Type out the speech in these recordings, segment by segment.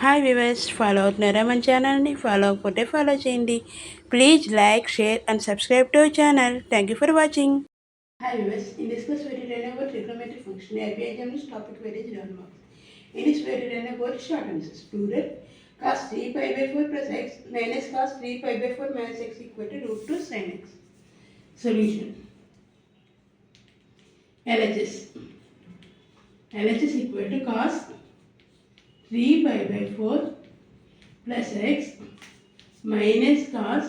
Hi viewers, follow అవుతున్నారా మన ఛానల్ని? ఫాలో అవ్వకపోతే ఫాలో చేయండి. Please like, share and subscribe to our channel. Thank you for watching. Hi viewers, in this class we will learn about trigonometric function. IPA examiners topic very round marks. In this we will learn about short answers. Plural cos 3 pi by 4 plus x minus cos 3 pi by 4 minus x equal to root 2 sin x. Solution. LHS. LHS equal to cos 3 pi by 4 plus x minus cos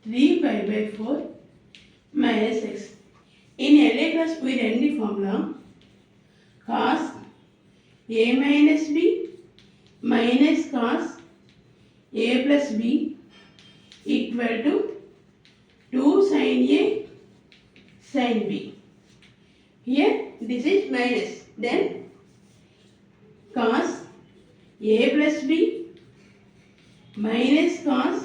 3 pi by 4 minus x. In LA class we learn the formula cos a minus b minus cos a plus b equal to 2 sin a sin b. Here this is minus, then cos a plus b minus cos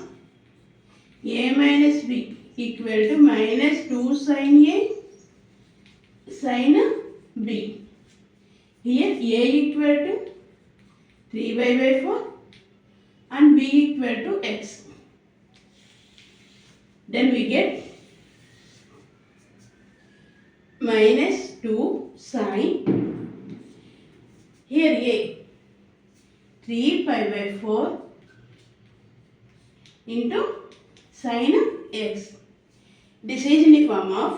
a minus b equal to minus 2 sin a sin b. Here a equal to 3 by 4 and b equal to x. Then we get minus 2 sin, here a 3 pi by 4 into sin x. This is in the form of,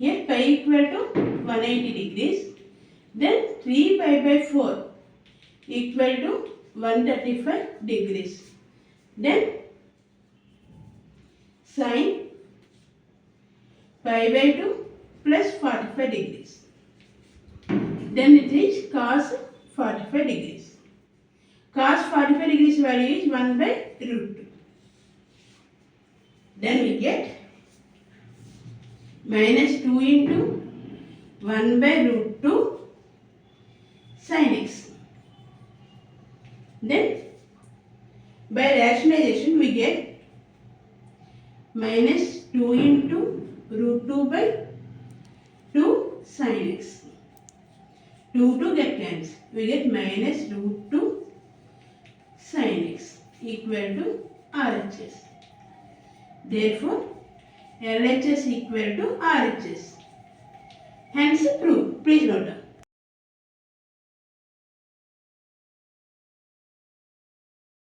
here pi equal to 180 degrees, then 3 pi by 4 equal to 135 degrees, then sin pi by 2 plus 45 degrees, then it is cos 45 degrees. Cos 45 degrees value is 1 by root 2. Then we get minus 2 into 1 by root 2 sin x. Then by rationalization we get minus 2 into root 2 by 2 sin x. 2 get cancelled. We get minus root 2 sin x equal to RHS. Therefore, LHS equal to RHS. Hence, proof. Please note down.